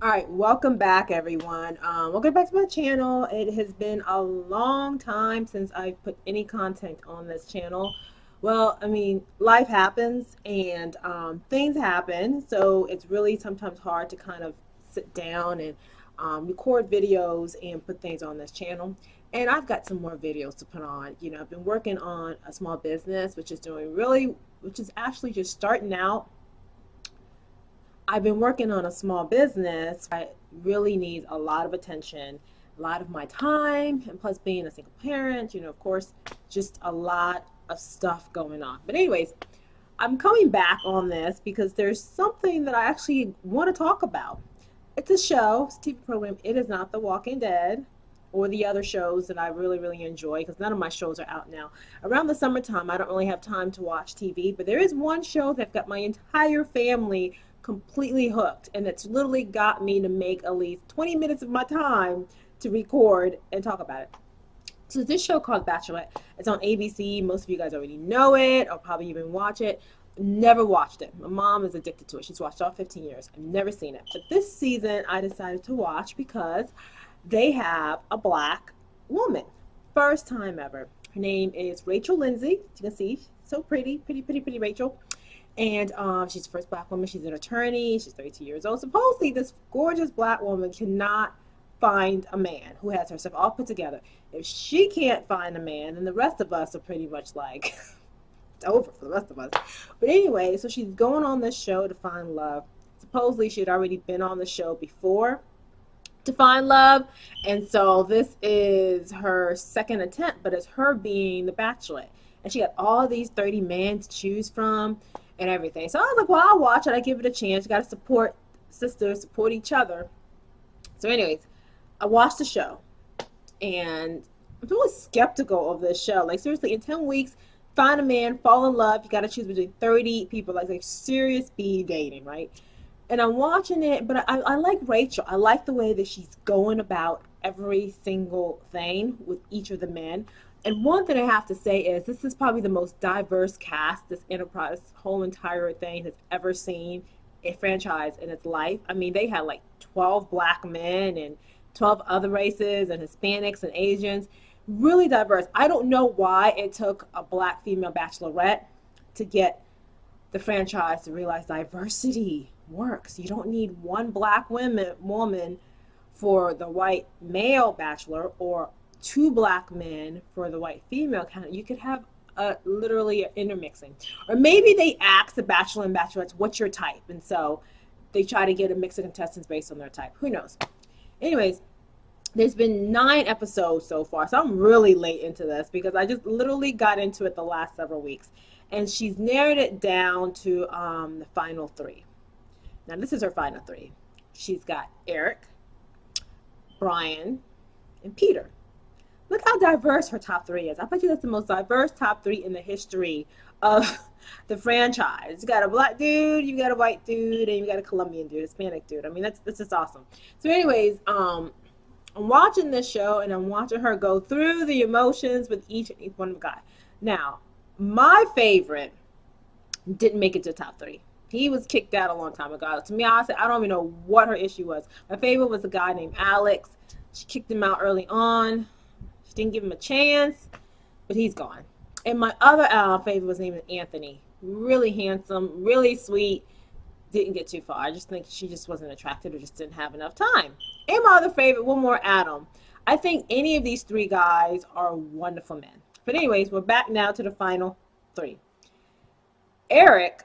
All right, welcome back, everyone. Welcome back to my channel. It has been a long time since I've put any content on this channel. Well, I mean, life happens and things happen, so it's really sometimes hard to kind of sit down and record videos and put things on this channel. And I've got some more videos to put on. I've been working on a small business, which is actually just starting out. I've been working on a small business that really needs a lot of attention, a lot of my time, and plus being a single parent, of course, just a lot of stuff going on. But anyways, I'm coming back on this because there's something that I actually want to talk about. It's a show, it's a TV program. It is not The Walking Dead or the other shows that I really, really enjoy because none of my shows are out now. Around the summertime, I don't really have time to watch TV, but there is one show that got my entire family completely hooked, and it's literally got me to make at least 20 minutes of my time to record and talk about it. So this show called Bachelorette. It's on ABC. Most of you guys already know it or probably even watch it. Never watched it. My mom is addicted to it. She's watched all 15 years. I've never seen it. But this season I decided to watch because they have a black woman. First time ever. Her name is Rachel Lindsay. You can see, so pretty, pretty, pretty, pretty Rachel. And she's the first black woman. She's an attorney. She's 32 years old. Supposedly, this gorgeous black woman cannot find a man who has herself all put together. If she can't find a man, then the rest of us are pretty much like it's over for the rest of us. But anyway, so she's going on this show to find love. Supposedly, she had already been on the show before to find love, and so this is her second attempt, but it's her being the bachelorette, and she got all these 30 men to choose from and everything. So I was like, well, I'll watch it. I give it a chance. You got to support sisters, support each other. So anyways, I watched the show, and I'm really skeptical of this show. Like, seriously, in 10 weeks, find a man, fall in love. You got to choose between 30 people, like serious speed dating, right? And I'm watching it, but I like Rachel. I like the way that she's going about every single thing with each of the men. And one thing I have to say is this is probably the most diverse cast this enterprise, this whole entire thing has ever seen a franchise in its life. I mean, they had like 12 black men and 12 other races and Hispanics and Asians. Really diverse. I don't know why it took a black female bachelorette to get the franchise to realize diversity works. You don't need one black woman for the white male bachelor or two black men for the white female candidate. You could have literally an intermixing. Or maybe they ask the bachelor and bachelorettes, what's your type? And so they try to get a mix of contestants based on their type. Who knows? Anyways, there's been 9 episodes so far, so I'm really late into this because I just literally got into it the last several weeks, and she's narrowed it down to the final 3. Now this is her final 3. She's got Eric, Brian, and Peter. Look how diverse her top 3 is. I bet you that's the most diverse top 3 in the history of the franchise. You got a black dude, you got a white dude, and you got a Colombian dude, Hispanic dude. I mean, that's just awesome. So anyways, I'm watching this show and I'm watching her go through the emotions with each and each one of the guys. Now, my favorite didn't make it to the top 3. He was kicked out a long time ago. To me, honestly, I don't even know what her issue was. My favorite was a guy named Alex. She kicked him out early on. She didn't give him a chance, but he's gone. And my other favorite was named Anthony. Really handsome, really sweet. Didn't get too far. I just think she just wasn't attracted or just didn't have enough time. And my other favorite, one more, Adam. I think any of these 3 guys are wonderful men. But anyways, we're back now to the final 3. Eric,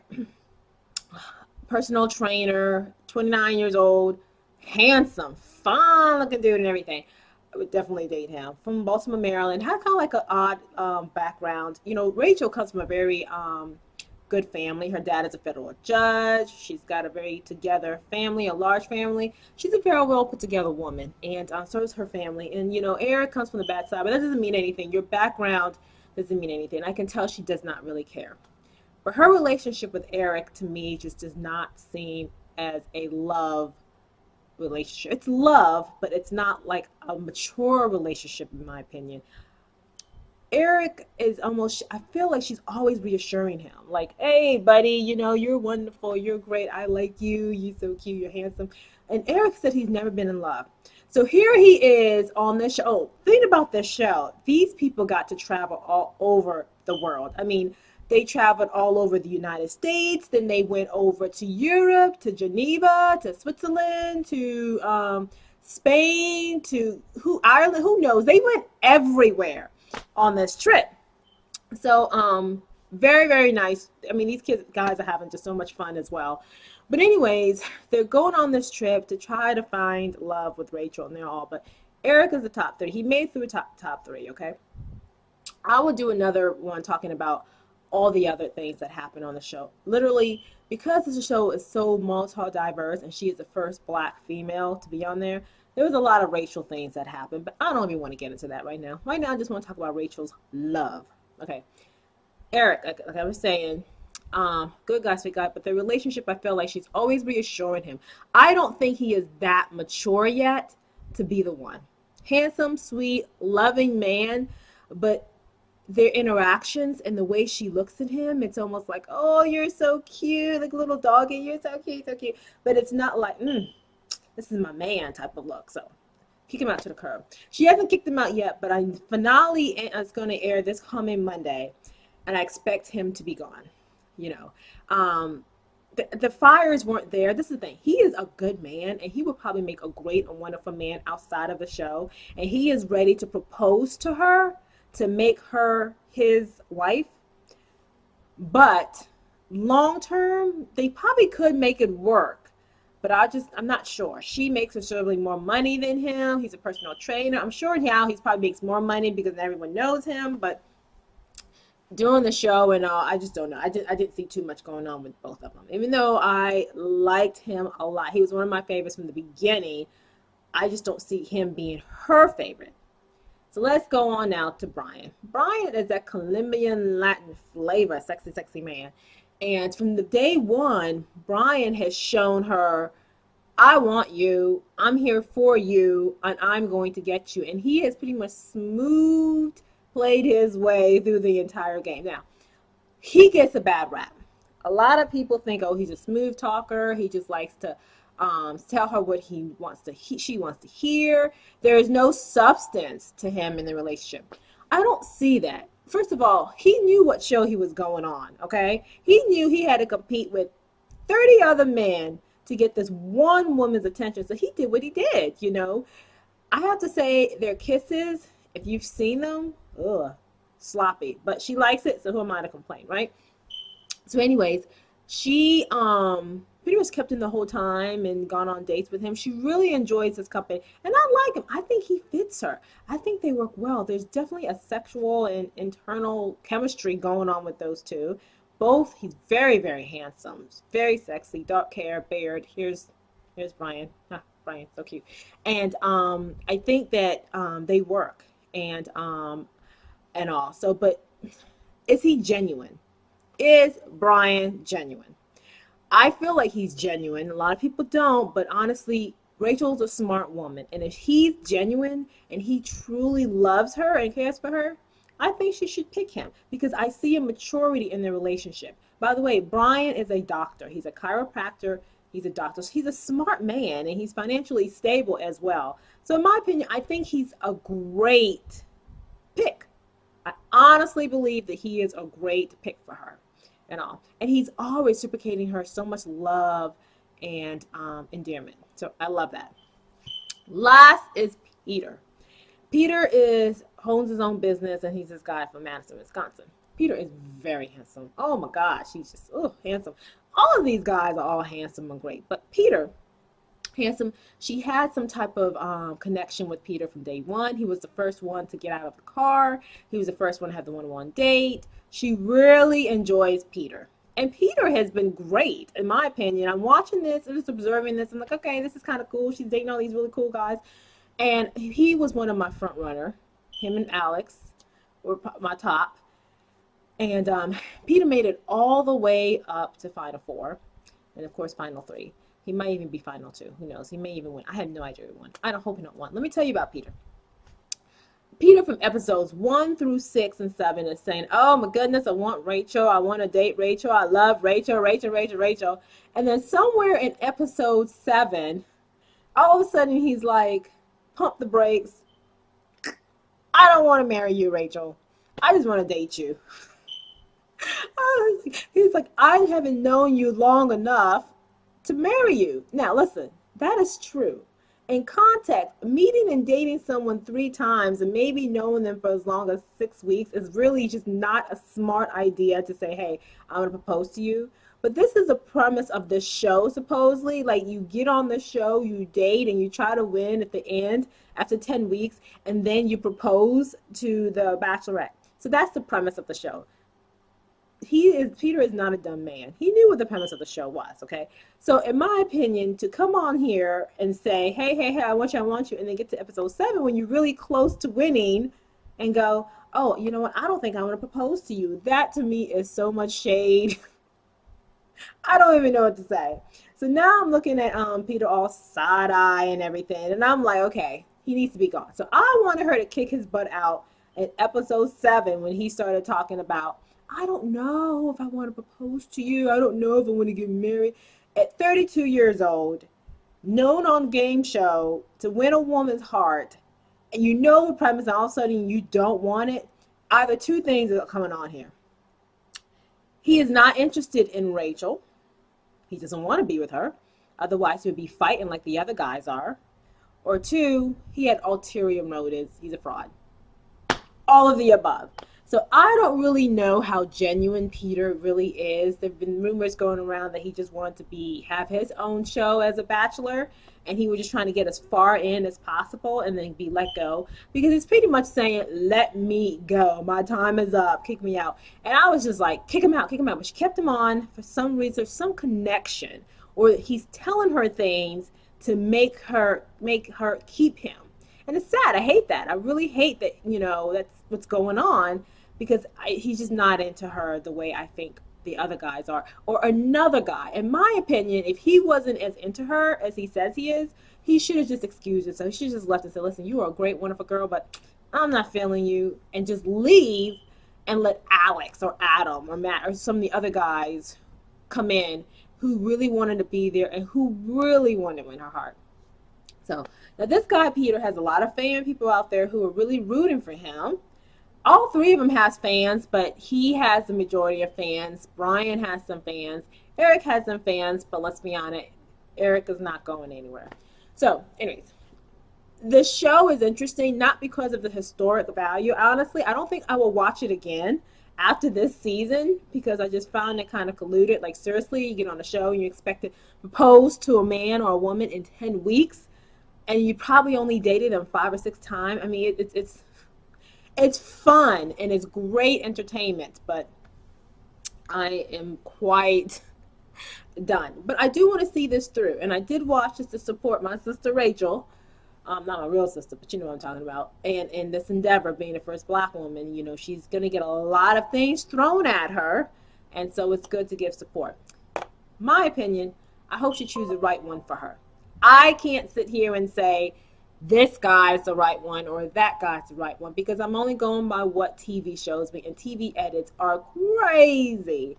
personal trainer, 29 years old, handsome, fine looking dude and everything. I would definitely date him. From Baltimore, Maryland. Had kind of like an odd background. Rachel comes from a very good family. Her dad is a federal judge. She's got a very together family, a large family. She's a very well put together woman, and so is her family. And Eric comes from the bad side, but that doesn't mean anything. Your background doesn't mean anything. I can tell she does not really care. But her relationship with Eric, to me, just does not seem as a love relationship. It's love, but it's not like a mature relationship, in my opinion. Eric is almost, I feel like she's always reassuring him, like, hey, buddy, you know, you're wonderful, you're great, I like you, you're so cute, you're handsome. And Eric said he's never been in love. So here he is on this show. Oh, think about this show. These people got to travel all over the world. I mean, they traveled all over the United States, then they went over to Europe, to Geneva, to Switzerland, to Spain, to Ireland, who knows? They went everywhere on this trip. So very, very nice. I mean, these guys are having just so much fun as well. But anyways, they're going on this trip to try to find love with Rachel, and they're all, but Eric is the top three. He made it through top three, okay? I will do another one talking about all the other things that happen on the show. Literally, because the show is so multi-diverse and she is the first black female to be on there, there was a lot of Rachel things that happened, but I don't even want to get into that right now. Right now, I just want to talk about Rachel's love. Okay. Eric, like I was saying, good guy, sweet guy, but the relationship, I feel like she's always reassuring him. I don't think he is that mature yet to be the one. Handsome, sweet, loving man, but their interactions and the way she looks at him, it's almost like, oh, you're so cute, like a little doggy, you're so cute, so cute. But it's not like, this is my man type of look. So kick him out to the curb. She hasn't kicked him out yet, but finale is going to air this coming Monday, and I expect him to be gone. You know, the fires weren't there. This is the thing. He is a good man, and he would probably make a great and wonderful man outside of the show. And he is ready to propose to her, to make her his wife. But long term, they probably could make it work. But I'm not sure. She makes considerably more money than him. He's a personal trainer. I'm sure now he probably makes more money because everyone knows him. But doing the show and all, I just don't know. I didn't see too much going on with both of them. Even though I liked him a lot. He was one of my favorites from the beginning. I just don't see him being her favorite. So let's go on now to Brian. Brian is that Colombian Latin flavor, sexy, sexy man. And from the day one, Brian has shown her, I want you, I'm here for you, and I'm going to get you. And he has pretty much played his way through the entire game. Now, he gets a bad rap. A lot of people think, oh, he's a smooth talker. He just likes to tell her what she wants to hear. There is no substance to him in the relationship. I don't see that. First of all, he knew what show he was going on, okay? He knew he had to compete with 30 other men to get this one woman's attention. So he did what he did, you know. I have to say, their kisses, if you've seen them, sloppy. But she likes it, so who am I to complain, right? So anyways, she pretty much kept him the whole time and gone on dates with him. She really enjoys his company. And I like him. I think he fits her. I think they work well. There's definitely a sexual and internal chemistry going on with those two. Both, he's very, very handsome. Very sexy. Dark hair, beard. Here's Brian. Brian, so cute. And I think that they work and all. So, but is he genuine? Is Brian genuine? I feel like he's genuine. A lot of people don't, but honestly, Rachel's a smart woman. And if he's genuine and he truly loves her and cares for her, I think she should pick him because I see a maturity in their relationship. By the way, Brian is a doctor. He's a chiropractor. He's a doctor. So he's a smart man and he's financially stable as well. So in my opinion, I think he's a great pick. I honestly believe that he is a great pick for her. And all. And he's always reciprocating her so much love and endearment. So I love that. Last is Peter. Peter owns his own business and he's this guy from Madison, Wisconsin. Peter is very handsome. Oh my gosh, he's just handsome. All of these guys are all handsome and great. But Peter, handsome, she had some type of connection with Peter from day one. He was the first one to get out of the car. He was the first one to have the one-on-one date. She really enjoys Peter. And Peter has been great, in my opinion. I'm watching this and just observing this. I'm like, okay, this is kind of cool. She's dating all these really cool guys. And he was one of my front runner. Him and Alex were my top. And Peter made it all the way up to Final Four. And, of course, Final Three. He might even be Final Two. Who knows? He may even win. I have no idea who won. I don't hope he don't win. Let me tell you about Peter. Peter from episodes 1 through 6 and 7 is saying, "Oh my goodness, I want Rachel. I want to date Rachel. I love Rachel, Rachel, Rachel, Rachel." And then somewhere in episode 7, all of a sudden he's like, "Pump the brakes. I don't want to marry you, Rachel. I just want to date you." He's like, "I haven't known you long enough to marry you." Now, listen, that is true. In context, meeting and dating someone 3 times and maybe knowing them for as long as 6 weeks is really just not a smart idea to say, "Hey, I'm going to propose to you." But this is the premise of this show, supposedly. Like, you get on the show, you date, and you try to win at the end after 10 weeks, and then you propose to the Bachelorette. So that's the premise of the show. Peter is not a dumb man. He knew what the premise of the show was, okay? So in my opinion, to come on here and say, "Hey, hey, hey, I want you," and then get to episode 7 when you're really close to winning and go, "Oh, you know what? I don't think I want to propose to you." That to me is so much shade. I don't even know what to say. So now I'm looking at Peter all side eye and everything, and I'm like, okay, he needs to be gone. So I wanted her to kick his butt out in episode 7 when he started talking about, "I don't know if I want to propose to you. I don't know if I want to get married." At 32 years old, known on game show to win a woman's heart, and you know the premise, and all of a sudden you don't want it. Either two things are coming on here. He is not interested in Rachel. He doesn't want to be with her. Otherwise, he would be fighting like the other guys are. Or 2, he had ulterior motives. He's a fraud. All of the above. So I don't really know how genuine Peter really is. There have been rumors going around that he just wanted to have his own show as a bachelor, and he was just trying to get as far in as possible and then be let go, because he's pretty much saying, "Let me go. My time is up. Kick me out." And I was just like, kick him out, kick him out. But she kept him on for some reason, some connection, or he's telling her things to make her keep him. And it's sad. I hate that. I really hate that, that's what's going on, because he's just not into her the way I think the other guys are. Or another guy. In my opinion, if he wasn't as into her as he says he is, he should have just excused it. So he should have just left and said, "Listen, you are a great, wonderful girl, but I'm not feeling you," and just leave and let Alex or Adam or Matt or some of the other guys come in who really wanted to be there and who really wanted to win her heart. So now this guy, Peter, has a lot of fan people out there who are really rooting for him. All 3 of them has fans, but he has the majority of fans. Brian has some fans. Eric has some fans, but let's be honest, Eric is not going anywhere. So, anyways, the show is interesting, not because of the historic value. Honestly, I don't think I will watch it again after this season, because I just found it kind of colluded. Like, seriously, you get on a show and you expect to propose to a man or a woman in 10 weeks, and you probably only dated them 5 or 6 times. I mean, it's fun and it's great entertainment, but I am quite done. But I do want to see this through, and I did watch this to support my sister Rachel, not my real sister, but you know what I'm talking about, and in this endeavor, being the first Black woman, she's going to get a lot of things thrown at her, and so it's good to give support. My opinion, I hope she chooses the right one for her. I can't sit here and say this guy's the right one or that guy's the right one, because I'm only going by what TV shows me, and TV edits are crazy.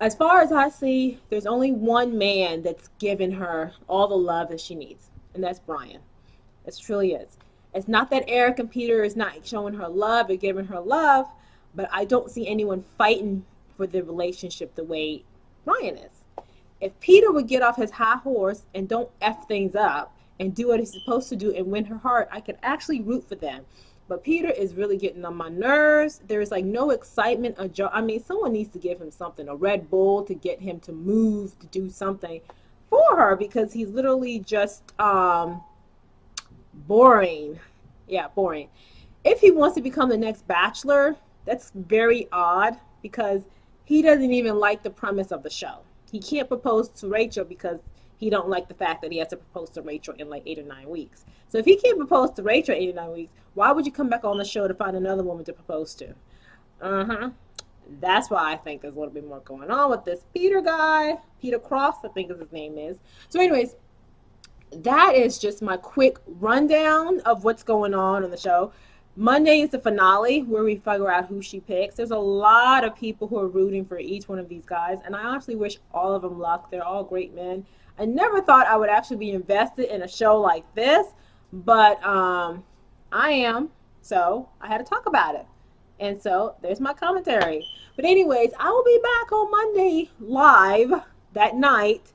As far as I see, there's only one man that's given her all the love that she needs, and that's Brian. It truly is. It's not that Eric and Peter is not showing her love or giving her love, but I don't see anyone fighting for the relationship the way Brian is. If Peter would get off his high horse and don't F things up and do what he's supposed to do and win her heart, I could actually root for them. But Peter is really getting on my nerves. There's like no excitement or joy. I mean, someone needs to give him something, a Red Bull, to get him to move, to do something for her, because he's literally just boring. Yeah, boring. If he wants to become the next Bachelor, that's very odd, because he doesn't even like the premise of the show. He can't propose to Rachel because he don't like the fact that he has to propose to Rachel in like 8 or 9 weeks. So if he can't propose to Rachel in 8 or 9 weeks, why would you come back on the show to find another woman to propose to? That's why I think there's a little bit more going on with this Peter guy. Peter Cross, I think his name is. So anyways, that is just my quick rundown of what's going on the show. Monday is the finale where we figure out who she picks. There's a lot of people who are rooting for each one of these guys, and I honestly wish all of them luck. They're all great men. I never thought I would actually be invested in a show like this, but I am, so I had to talk about it. And so there's my commentary. But anyways, I will be back on Monday live that night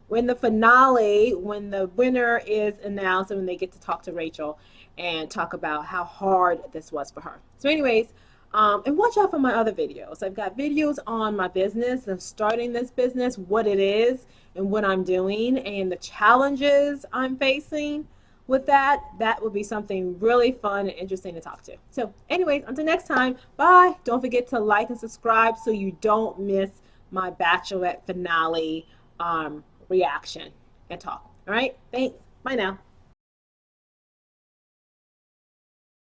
when the finale, when the winner is announced and when they get to talk to Rachel and talk about how hard this was for her. So anyways, and watch out for my other videos. I've got videos on my business and starting this business, what it is and what I'm doing and the challenges I'm facing with that. That would be something really fun and interesting to talk to. So anyways, until next time, bye. Don't forget to like and subscribe so you don't miss my Bachelorette finale reaction and talk. All right, thanks. Bye now.